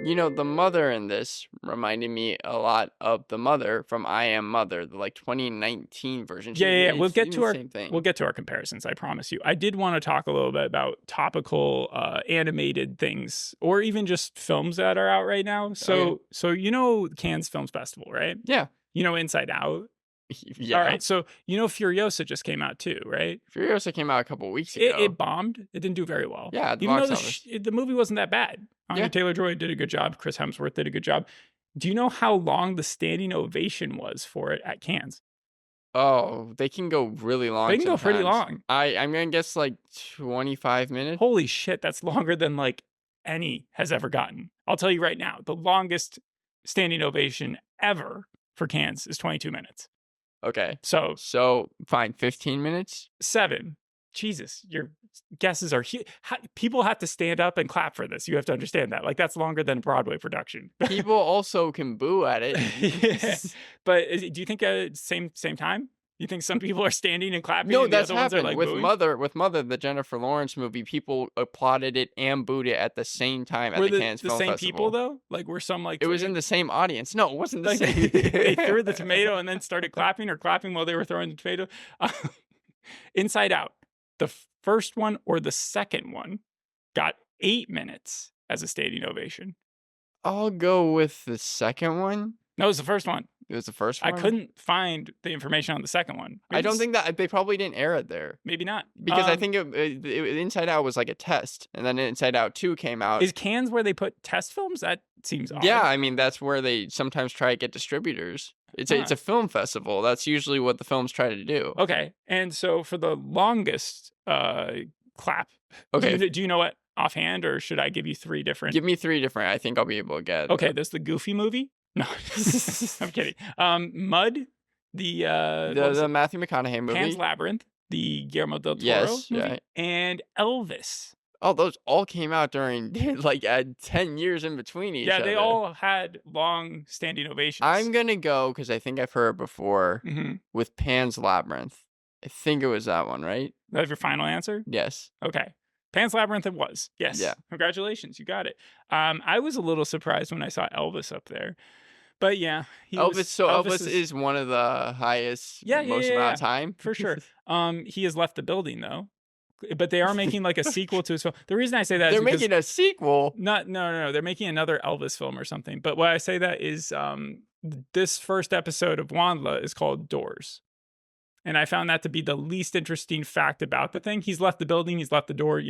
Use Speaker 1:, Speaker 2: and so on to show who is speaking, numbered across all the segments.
Speaker 1: The mother in this reminded me a lot of the mother from I Am Mother, the 2019 version.
Speaker 2: Yeah. We'll get to
Speaker 1: same thing.
Speaker 2: We'll get to our comparisons. I promise you. I did want to talk a little bit about topical animated things, or even just films that are out right now. So Cannes Films Festival, right?
Speaker 1: Yeah.
Speaker 2: Inside Out.
Speaker 1: Yeah.
Speaker 2: All right. So Furiosa just came out too, right?
Speaker 1: Furiosa came out a couple weeks ago.
Speaker 2: It bombed. It didn't do very well.
Speaker 1: Yeah,
Speaker 2: even though the movie wasn't that bad. Anya Taylor-Joy did a good job. Chris Hemsworth did a good job. Do you know how long the standing ovation was for it at Cannes?
Speaker 1: Oh, they can go really long.
Speaker 2: They can go pretty long.
Speaker 1: I'm gonna guess 25 minutes.
Speaker 2: Holy shit, that's longer than any has ever gotten. I'll tell you right now, the longest standing ovation ever for Cannes is 22 minutes.
Speaker 1: Okay.
Speaker 2: So
Speaker 1: fine, 15 minutes?
Speaker 2: 7. Jesus, your guesses are huge. People have to stand up and clap for this. You have to understand that. That's longer than a Broadway production.
Speaker 1: People also can boo at it.
Speaker 2: Yeah. But do you think same time? You think some people are standing and clapping?
Speaker 1: No,
Speaker 2: and the
Speaker 1: that's
Speaker 2: other
Speaker 1: happened
Speaker 2: ones are
Speaker 1: with
Speaker 2: booing?
Speaker 1: Mother. With Mother, the Jennifer Lawrence movie, people applauded it and booed it at the same time at the Cannes Film Festival.
Speaker 2: The same people though? Were some
Speaker 1: It was in the same audience. No, it wasn't the same.
Speaker 2: They threw the tomato and then started clapping, or clapping while they were throwing the tomato. Inside Out, the first one or the second one, got 8 minutes as a standing ovation.
Speaker 1: I'll go with the second one.
Speaker 2: No, it was the first one.
Speaker 1: It was the first one?
Speaker 2: I couldn't find the information on the second one.
Speaker 1: I don't think that they probably didn't air it there.
Speaker 2: Maybe not.
Speaker 1: Because I think Inside Out was a test, and then Inside Out 2 came out.
Speaker 2: Is Cannes where they put test films? That seems odd.
Speaker 1: Yeah, I mean, that's where they sometimes try to get distributors. It's a film festival. That's usually what the films try to do.
Speaker 2: Okay, and so for the longest clap,
Speaker 1: okay,
Speaker 2: do you know it offhand, or should I give you 3 different?
Speaker 1: Give me 3 different. I think I'll be able to get.
Speaker 2: Okay, there's the Goofy movie. No, I'm kidding. Mud, the
Speaker 1: Matthew McConaughey movie,
Speaker 2: Pan's Labyrinth, the Guillermo del Toro movie,
Speaker 1: right.
Speaker 2: And Elvis.
Speaker 1: Oh, those all came out during 10 years in between each other.
Speaker 2: Yeah, they all had long standing ovations.
Speaker 1: I'm gonna go because I think I've heard it before with Pan's Labyrinth. I think it was that one, right?
Speaker 2: That's your final answer?
Speaker 1: Yes.
Speaker 2: Okay. Pan's Labyrinth it was. Yes. Yeah. Congratulations. You got it. I was a little surprised when I saw Elvis up there. But yeah.
Speaker 1: Elvis is one of the highest most amount of time.
Speaker 2: For sure. He has left the building though. But they are making a sequel to his film. The reason I say that is because...
Speaker 1: They're making a sequel?
Speaker 2: No. They're making another Elvis film or something. But why I say that is this first episode of Wondla is called Doors. And I found that to be the least interesting fact about the thing. He's left the building. He's left the door,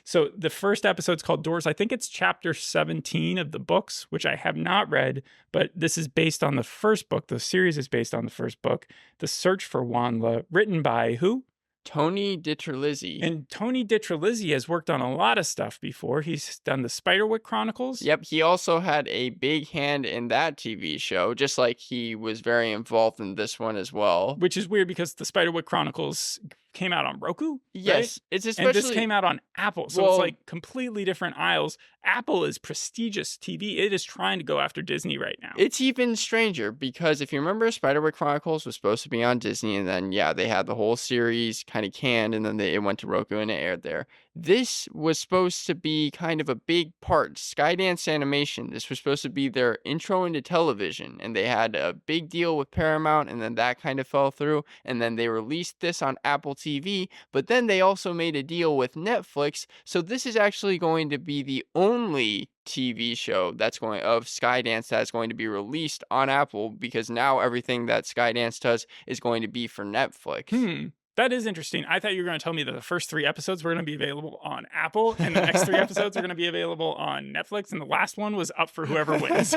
Speaker 2: So the first episode's called Doors. I think it's chapter 17 of the books, which I have not read. But this is based on the first book. The series is based on the first book, The Search for Wondla, written by who?
Speaker 1: Tony DiTerlizzi.
Speaker 2: And Tony DiTerlizzi has worked on a lot of stuff before. He's done the Spiderwick Chronicles.
Speaker 1: Yep, he also had a big hand in that TV show, just like he was very involved in this one as well.
Speaker 2: Which is weird because the Spiderwick Chronicles came out on Roku.
Speaker 1: Yes,
Speaker 2: right?
Speaker 1: it's especially...
Speaker 2: And this came out on Apple, so it's completely different aisles. Apple is prestigious TV. It is trying to go after Disney right now.
Speaker 1: It's even stranger because if you remember, Spiderwick Chronicles was supposed to be on Disney, and then they had the whole series kind of canned, and then it went to Roku and it aired there. This was supposed to be kind of a big part. Skydance Animation. This was supposed to be their intro into television, and they had a big deal with Paramount, and then that kind of fell through, and then they released this on Apple TV, but then they also made a deal with Netflix, so this is actually going to be the only TV show of Skydance that's going to be released on Apple, because now everything that Skydance does is going to be for Netflix.
Speaker 2: That is interesting. I thought you were going to tell me that the first 3 episodes were going to be available on Apple, and the next 3 episodes are going to be available on Netflix, and the last one was up for whoever wins.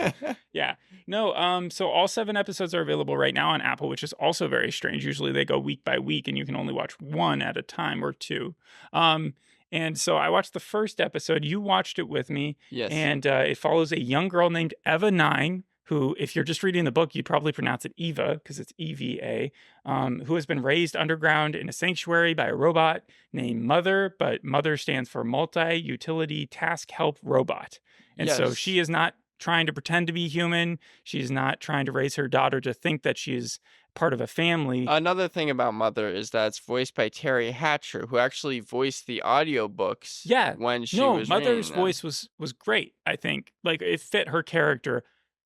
Speaker 2: Yeah. No, so all 7 episodes are available right now on Apple, which is also very strange. Usually they go week by week, and you can only watch 1 at a time or 2. And so I watched the first episode. You watched it with me.
Speaker 1: Yes.
Speaker 2: And it follows a young girl named Eva 9, who, if you're just reading the book, you'd probably pronounce it Eva, because it's EVA, who has been raised underground in a sanctuary by a robot named Mother, but Mother stands for Multi-Utility Task Help Robot. And so she is not trying to pretend to be human. She's not trying to raise her daughter to think that she is part of a family.
Speaker 1: Another thing about Mother is that it's voiced by Terry Hatcher, who actually voiced the audiobooks
Speaker 2: Yeah.
Speaker 1: when she
Speaker 2: No,
Speaker 1: was
Speaker 2: Mother's
Speaker 1: reading them.
Speaker 2: voice was great, I think. Like, it fit her character.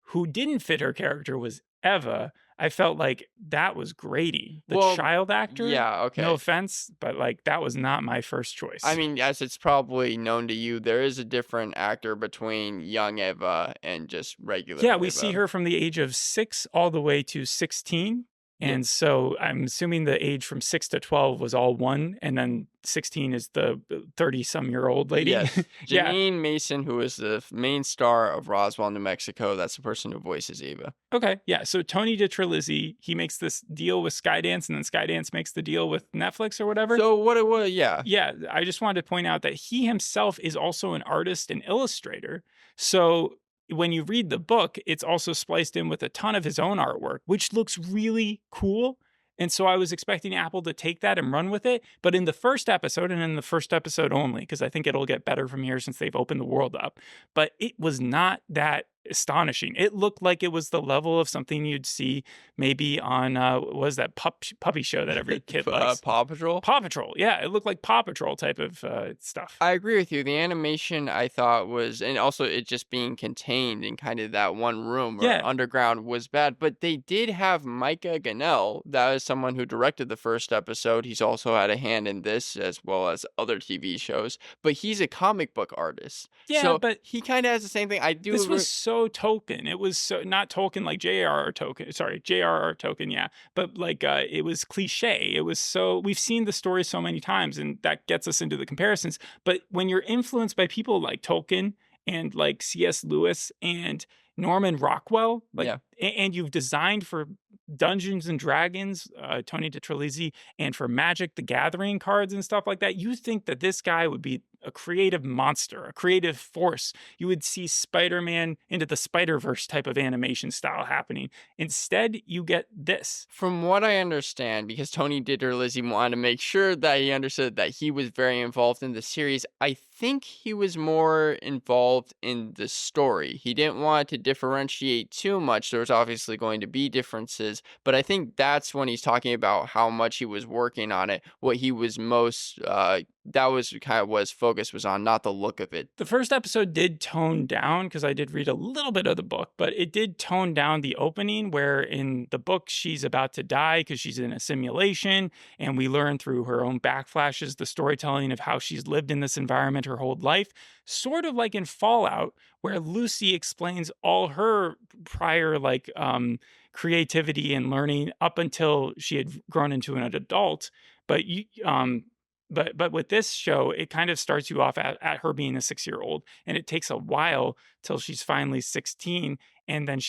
Speaker 2: Who didn't fit her character was Eva. I felt like that was Grady, the
Speaker 1: Well,
Speaker 2: child actor.
Speaker 1: yeah,
Speaker 2: No
Speaker 1: okay.
Speaker 2: offense, but, like, that was not my first
Speaker 1: I
Speaker 2: choice.
Speaker 1: mean, as it's probably known to you, there is a different actor between young Eva and just regular
Speaker 2: Yeah, we see
Speaker 1: Eva.
Speaker 2: her from the age of 6 all the way to 16,
Speaker 1: Yeah.
Speaker 2: and so I'm assuming the age from 6 to 12 was all one, and then 16 is the 30-some-year-old lady.
Speaker 1: Yes.
Speaker 2: Yeah.
Speaker 1: Janine Mason, who is the main star of Roswell, New Mexico, that's the person who voices Eva.
Speaker 2: Okay, yeah, so Tony DiTerlizzi, he makes this deal with Skydance, and then Skydance makes the deal with Netflix or whatever.
Speaker 1: So what it was, yeah.
Speaker 2: Yeah, I just wanted to point out that he himself is also an artist and illustrator. So when you read the book, it's also spliced in with a ton of his own artwork, which looks really cool. And so I was expecting Apple to take that and run with it. But in the first episode, and in the first episode only, because I think it'll get better from here since they've opened the world up, but it was not that astonishing. It looked like it was the level of something you'd see maybe on, what was that puppy show that every kid likes?
Speaker 1: Paw Patrol?
Speaker 2: Paw Patrol. Yeah, it looked like Paw Patrol type of stuff.
Speaker 1: I agree with you. The animation I thought was, and also it just being contained in kind of that one room or
Speaker 2: Yeah.
Speaker 1: underground was bad. But they did have Micah Gannell. That is someone who directed the first episode. He's also had a hand in this as well as other TV shows. But he's a comic book artist,
Speaker 2: Yeah,
Speaker 1: so
Speaker 2: but
Speaker 1: he kind of has the same thing. I do.
Speaker 2: this was so Tolkien. It was so not Tolkien like J.R.R. Tolkien. Sorry, J.R.R. Tolkien. Yeah, but like it was cliche. It was so we've seen the story so many times, and that gets us into the comparisons. But when you're influenced by people like Tolkien and like C.S. Lewis and Norman Rockwell, like,
Speaker 1: Yeah.
Speaker 2: and you've designed for Dungeons and Dragons, Tony DiTerlizzi, and for Magic the Gathering cards and stuff like that, you think that this guy would be a creative monster, a creative force. You would see Spider-Man into the Spider-Verse type of animation style happening. Instead, you get this.
Speaker 1: From what I understand, because Tony DiTerlizzi wanted to make sure that he understood that he was very involved in the series, I think he was more involved in the story. He didn't want to differentiate too much. There was obviously going to be differences, but I think that's when he's talking about how much he was working on it. What he was most, that was kind of what his focus was on, not the look of it.
Speaker 2: The first episode did tone down because I did read a little bit of the book, but it did tone down the opening where in the book she's about to die because she's in a simulation, and we learn through her own backflashes the storytelling of how she's lived in this environment her whole life, sort of like in Fallout where Lucy explains all her prior creativity and learning up until she had grown into an adult. But but with this show, it kind of starts you off at her being a 6-year-old, and it takes a while till she's finally 16, and then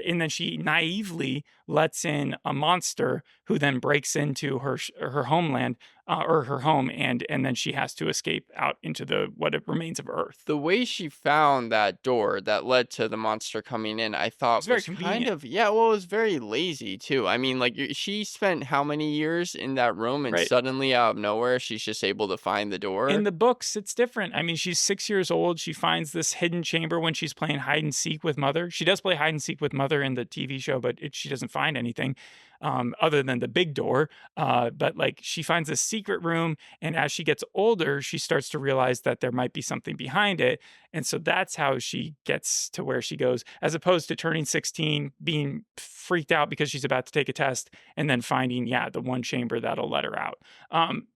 Speaker 2: and then she naively lets in a monster who then breaks into her homeland or her home, and then she has to escape out into the what remains of Earth.
Speaker 1: The way she found that door that led to the monster coming in, I thought
Speaker 2: It's very
Speaker 1: was kind
Speaker 2: convenient.
Speaker 1: of, yeah, well, it was very lazy too. I mean, like she spent how many years in that room and
Speaker 2: Right.
Speaker 1: suddenly out of nowhere, she's just able to find the door.
Speaker 2: In the books, it's different. I mean, she's 6 years old. She finds this hidden chamber when she's playing hide and seek with Mother. She does play hide and seek with Mother in the TV show, but she doesn't find anything other than the big door. But like she finds a secret room, and as she gets older, she starts to realize that there might be something behind it. And so that's how she gets to where she goes, as opposed to turning 16, being freaked out because she's about to take a test, and then finding, yeah, the one chamber that'll let her out.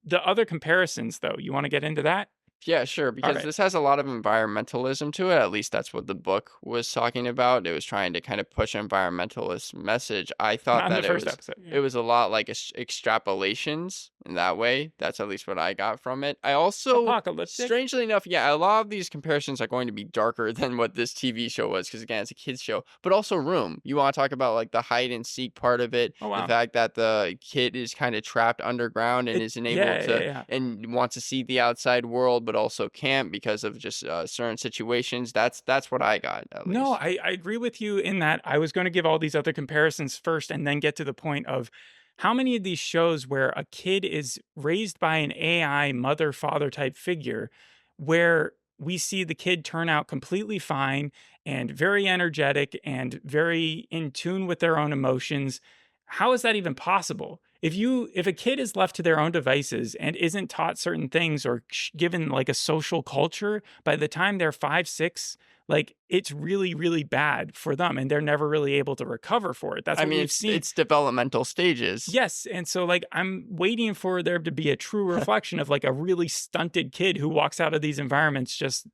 Speaker 2: The other comparisons, though, you want to get into that?
Speaker 1: Yeah, sure, because
Speaker 2: right.
Speaker 1: this has a lot of environmentalism to it. At least that's what the book was talking about. It was trying to kind of push an environmentalist message. I thought
Speaker 2: Not in
Speaker 1: that
Speaker 2: the first episode.
Speaker 1: it was a lot like extrapolations in that way. That's at least what I got from it. I also,
Speaker 2: Apocalyptic.
Speaker 1: strangely enough, yeah, a lot of these comparisons are going to be darker than what this TV show was, because again, it's a kids show. But also Room. You want to talk about like the hide and seek part of it,
Speaker 2: Oh, wow.
Speaker 1: the fact that the kid is kind of trapped underground and isn't able to and wants to see the outside world, but also can't because of just certain situations. That's what I got, at least.
Speaker 2: No, I agree with you in that I was going to give all these other comparisons first and then get to the point of how many of these shows where a kid is raised by an AI mother father type figure where we see the kid turn out completely fine and very energetic and very in tune with their own emotions. how is that even possible? If a kid is left to their own devices and isn't taught certain things or given like a social culture, by the time they're 5, 6, like it's really, really bad for them, and they're never really able to recover for it. That's
Speaker 1: I
Speaker 2: what
Speaker 1: mean,
Speaker 2: we've seen.
Speaker 1: it's developmental stages.
Speaker 2: Yes, and so, like, I'm waiting for there to be a true reflection of, like, a really stunted kid who walks out of these environments just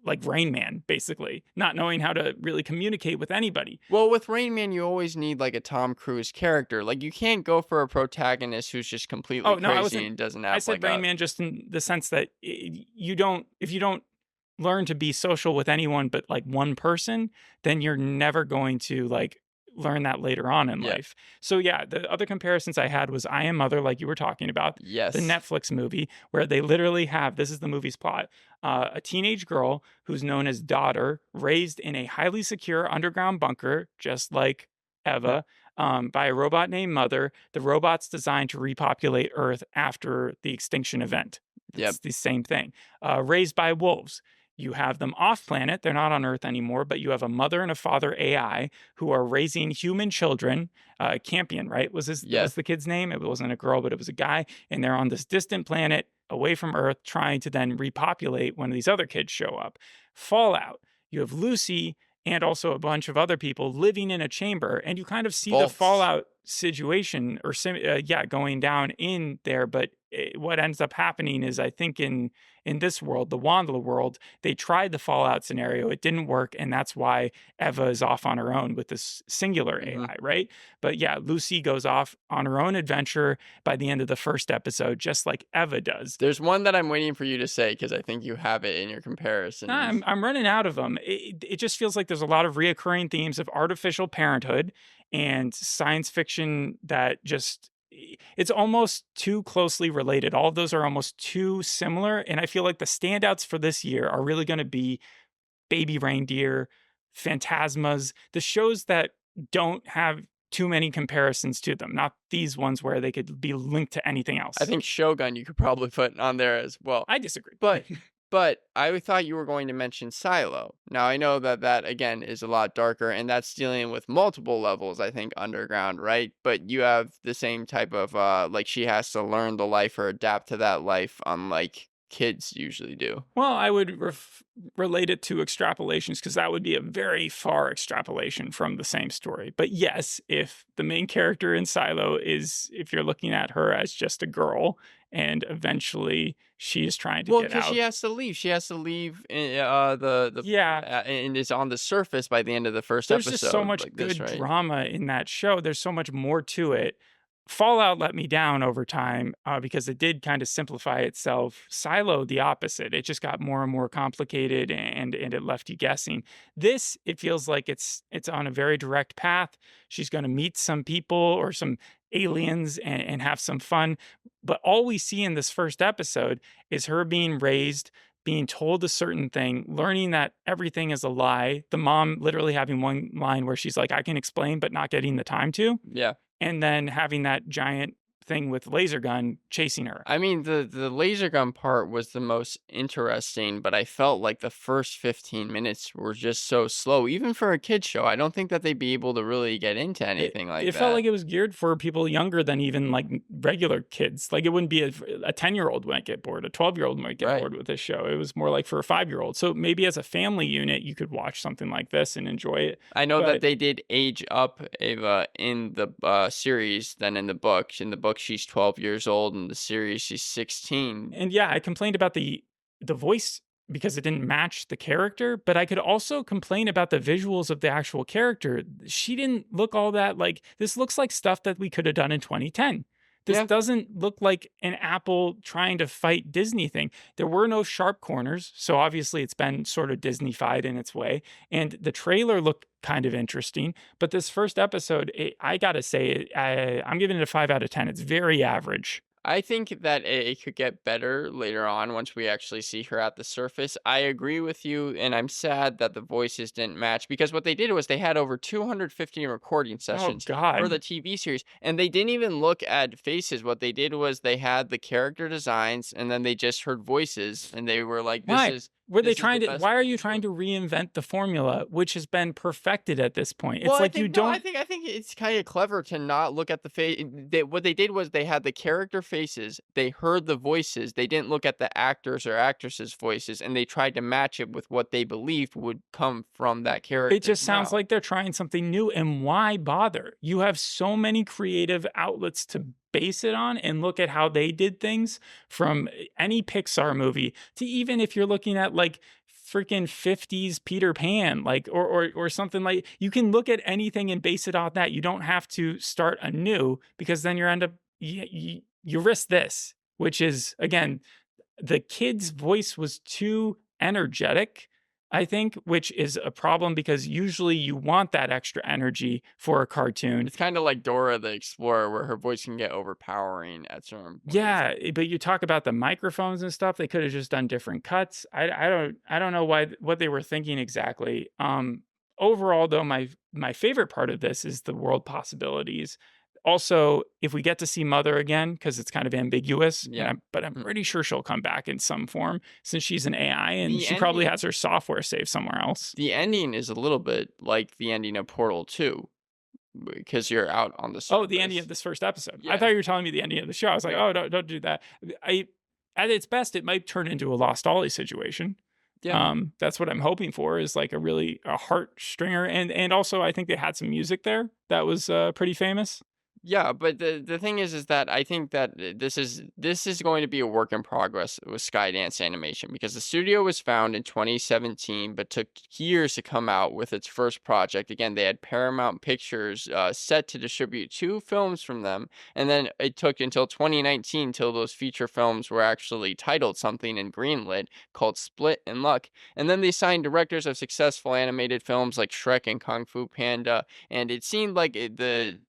Speaker 2: like Rain Man, basically, not knowing how to really communicate with anybody.
Speaker 1: Well, with Rain Man, you always need like a Tom Cruise character. Like you can't go for a protagonist who's just completely
Speaker 2: Oh, no, I
Speaker 1: crazy
Speaker 2: wasn't
Speaker 1: and doesn't
Speaker 2: I
Speaker 1: have
Speaker 2: said
Speaker 1: like
Speaker 2: Rain
Speaker 1: a
Speaker 2: Man just in the sense that you don't if you don't learn to be social with anyone but, like, one person, then you're never going to, like, learn that later on in
Speaker 1: yeah.
Speaker 2: life. So, yeah, the other comparisons I had was I Am Mother, like you were talking about, the
Speaker 1: Yes.
Speaker 2: Netflix movie where they literally have this is the movie's plot, a teenage girl who's known as Daughter, raised in a highly secure underground bunker, just like Eva, by a robot named Mother. The robot's designed to repopulate Earth after the extinction event.
Speaker 1: Yep.
Speaker 2: It's the same thing. Raised by wolves. You have them off planet. They're not on Earth anymore, but you have a mother and a father AI who are raising human children. Campion, right?
Speaker 1: Yeah.
Speaker 2: Was the kid's name? It wasn't a girl, but it was a guy. And they're on this distant planet away from Earth, trying to then repopulate when these other kids show up. Fallout. You have Lucy and also a bunch of other people living in a chamber, and you kind of see the
Speaker 1: Vaults.
Speaker 2: Fallout situation or going down in there. But what ends up happening is, I think in this world, the Wondla world, they tried the Fallout scenario. It didn't work. And that's why Eva is off on her own with this singular
Speaker 1: hmm
Speaker 2: AI, right? But yeah, Lucy goes off on her own adventure by the end of the first episode, just like Eva does.
Speaker 1: There's one that I'm waiting for you to say because I think you have it in your comparisons.
Speaker 2: I'm running out of them. It just feels like there's a lot of reoccurring themes of artificial parenthood and science fiction that just it's almost too closely related. All of those are almost too similar. And I feel like the standouts for this year are really going to be Baby Reindeer, Phantasmas, the shows that don't have too many comparisons to them, not these ones where they could be linked to anything else.
Speaker 1: I think Shogun you could probably put on there as well.
Speaker 2: I disagree.
Speaker 1: But but I thought you were going to mention Silo. Now I know that that again is a lot darker and that's dealing with multiple levels, I think underground, right? But you have the same type of like she has to learn the life or adapt to that life unlike kids usually do.
Speaker 2: Well, I would relate it to extrapolations because that would be a very far extrapolation from the same story. But yes, if the main character in Silo is, if you're looking at her as just a girl and eventually she is trying to
Speaker 1: Well,
Speaker 2: get
Speaker 1: because
Speaker 2: out.
Speaker 1: she has to leave. She has to leave the
Speaker 2: Yeah,
Speaker 1: and is on the surface by the end of the first
Speaker 2: there's just so
Speaker 1: episode
Speaker 2: much
Speaker 1: like this,
Speaker 2: good
Speaker 1: right?
Speaker 2: drama in that show. There's so much more to it. Fallout let me down over time because it did kind of simplify itself. Silo, the opposite. It just got more and more complicated, and it left you guessing. This, it feels like it's on a very direct path. She's going to meet some people or some aliens and have some fun. But all we see in this first episode is her being raised, being told a certain thing, learning that everything is a lie. The mom literally having one line where she's like, I can explain, but not getting the time to,
Speaker 1: Yeah.
Speaker 2: and then having that giant thing with laser gun chasing her.
Speaker 1: I mean, the laser gun part was the most interesting, but I felt like the first 15 minutes were just so slow, even for a kid show. I don't think that they'd be able to really get into
Speaker 2: It
Speaker 1: anything like
Speaker 2: it felt
Speaker 1: that.
Speaker 2: like it was geared for people younger than even like regular kids. Like it wouldn't be a 10-year-old might get bored, a 12-year-old might get
Speaker 1: Right.
Speaker 2: bored with this show. It was more like for a 5-year-old. So maybe as a family unit, you could watch something like this and enjoy it.
Speaker 1: I know that
Speaker 2: But
Speaker 1: they did age up Ava in the series than in the book. In the book, she's 12 years old. In the series, she's 16.
Speaker 2: and yeah, I complained about the voice because it didn't match the character, but I could also complain about the visuals of the actual character. She didn't look all that like this looks like stuff that we could have done in 2010. This
Speaker 1: Yeah.
Speaker 2: doesn't look like an Apple trying to fight Disney thing. There were no sharp corners, so obviously it's been sort of Disney-fied in its way. And the trailer looked kind of interesting, but this first episode, I gotta say, I'm giving it a 5 out of 10. It's very average.
Speaker 1: I think that it could get better later on once we actually see her at the surface. I agree with you, and I'm sad that the voices didn't match because what they did was they had over 250 recording
Speaker 2: Oh
Speaker 1: sessions for
Speaker 2: God.
Speaker 1: the TV series, and they didn't even look at faces. What they did was they had the character designs, and then they just heard voices, and they were like, "This
Speaker 2: Why?
Speaker 1: is."
Speaker 2: Were they
Speaker 1: this is the
Speaker 2: trying to?
Speaker 1: best
Speaker 2: Why are
Speaker 1: way
Speaker 2: you
Speaker 1: to do
Speaker 2: trying
Speaker 1: it.
Speaker 2: to reinvent the formula, which has been perfected at this point?
Speaker 1: Well,
Speaker 2: It's
Speaker 1: I
Speaker 2: like you
Speaker 1: think no,
Speaker 2: don't.
Speaker 1: I think it's kind of clever to not look at the face. What they did was they had the character faces, they heard the voices, they didn't look at the actors or actresses' voices, and they tried to match it with what they believed would come from that
Speaker 2: It
Speaker 1: character's
Speaker 2: just sounds
Speaker 1: mouth.
Speaker 2: like they're trying something new, and why bother? You have so many creative outlets to base it on, and look at how they did things, from any Pixar movie to even if you're looking at like freaking 50s Peter Pan, like or something. Like, you can look at anything and base it on that. You don't have to start anew, because then you end up you risk this, which is, again, the kid's voice was too energetic, I think, which is a problem, because usually you want that extra energy for a cartoon.
Speaker 1: It's kind of like Dora the Explorer, where her voice can get overpowering at certain points.
Speaker 2: Yeah, but you talk about the microphones and stuff, they could have just done different cuts. I don't know what they were thinking exactly. Overall though, my favorite part of this is the world possibilities. Also, if we get to see Mother again, because it's kind of ambiguous,
Speaker 1: Yeah.
Speaker 2: but I'm pretty sure she'll come back in some form, since she's an AI and
Speaker 1: The
Speaker 2: she probably
Speaker 1: ending-
Speaker 2: has her software saved somewhere else.
Speaker 1: The ending is a little bit like the ending of Portal 2, because you're out on the surface.
Speaker 2: Oh, the ending of this first episode. I
Speaker 1: Yeah.
Speaker 2: thought you were telling me the ending of the show. I was like,
Speaker 1: No.
Speaker 2: oh, don't do that. At its best, it might turn into a Lost Ollie situation.
Speaker 1: Yeah.
Speaker 2: That's what I'm hoping for, is like a heart stringer, and also I think they had some music there that was pretty famous.
Speaker 1: Yeah, but the thing is that I think that this is going to be a work in progress with Skydance Animation, because the studio was found in 2017, but took years to come out with its first project. Again, they had Paramount Pictures set to distribute 2 films from them, and then it took until 2019 till those feature films were actually titled something and greenlit, called Split and Luck. And then they signed directors of successful animated films like Shrek and Kung Fu Panda, and it seemed like the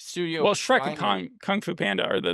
Speaker 1: studio
Speaker 2: Well,
Speaker 1: was
Speaker 2: Shrek and
Speaker 1: finally
Speaker 2: Kung Fu Panda are the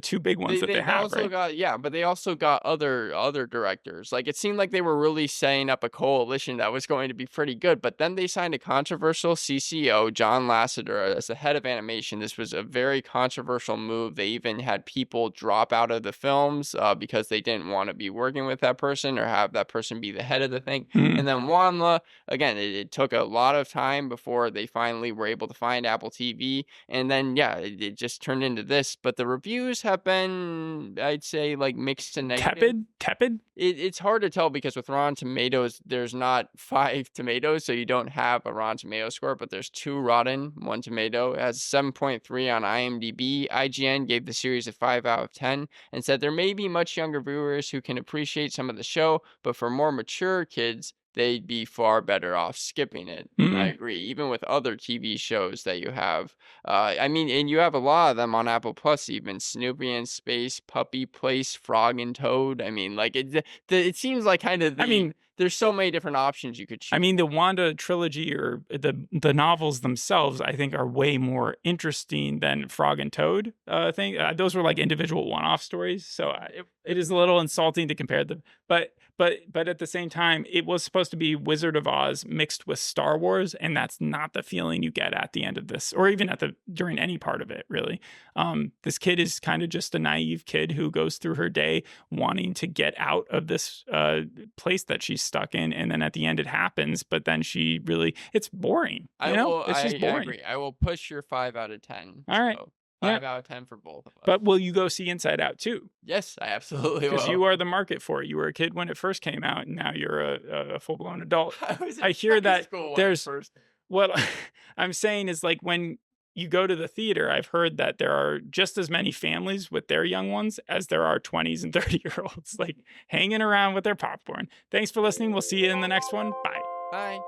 Speaker 2: two big ones that they have,
Speaker 1: also
Speaker 2: right?
Speaker 1: got, yeah, but they also got other directors. Like, it seemed like they were really setting up a coalition that was going to be pretty good, but then they signed a controversial CCO, John Lasseter, as the head of animation. This was a very controversial move. They even had people drop out of the films because they didn't want to be working with that person or have that person be the head of the thing.
Speaker 2: Mhm.
Speaker 1: And then Wondla, again, it took a lot of time before they finally were able to find Apple TV, and then yeah, it just turned into this. But the reviews have been, I'd say, like, mixed to negative.
Speaker 2: Tepid.
Speaker 1: It's hard to tell, because with Rotten Tomatoes, there's not 5 tomatoes, so you don't have a Rotten Tomato score, but there's 2 Rotten, 1 tomato. It has 7.3 on IMDb. IGN gave the series a 5 out of 10 and said there may be much younger viewers who can appreciate some of the show, but for more mature kids, they'd be far better off skipping it.
Speaker 2: Mhm.
Speaker 1: I agree. Even with other TV shows that you have, I mean, and you have a lot of them on Apple Plus, even Snoopy in Space, Puppy Place, Frog and Toad. I mean, like, it seems like kind of
Speaker 2: I mean,
Speaker 1: there's so many different options you could choose.
Speaker 2: I mean, the Wanda trilogy, or the novels themselves, I think are way more interesting than Frog and Toad thing. Those were like individual one-off stories, so it is a little insulting to compare them. But at the same time, it was supposed to be Wizard of Oz mixed with Star Wars, and that's not the feeling you get at the end of this, or even during any part of it, really. This kid is kind of just a naive kid who goes through her day wanting to get out of this place that she's stuck in, and then at the end it happens, but then it's boring. It's just boring.
Speaker 1: I agree. I will push your 5 out of 10.
Speaker 2: All right.
Speaker 1: So
Speaker 2: Yeah.
Speaker 1: 5 out of 10 for both of us.
Speaker 2: But will you go see Inside Out too?
Speaker 1: Yes, I absolutely will.
Speaker 2: Because you are the market for it. You were a kid when it first came out, and now you're a full-blown adult. I hear that there's what I'm saying is, like, when you go to the theater, I've heard that there are just as many families with their young ones as there are 20s and 30-year-olds, like, hanging around with their popcorn. Thanks for listening. We'll see you in the next one. Bye.
Speaker 1: Bye.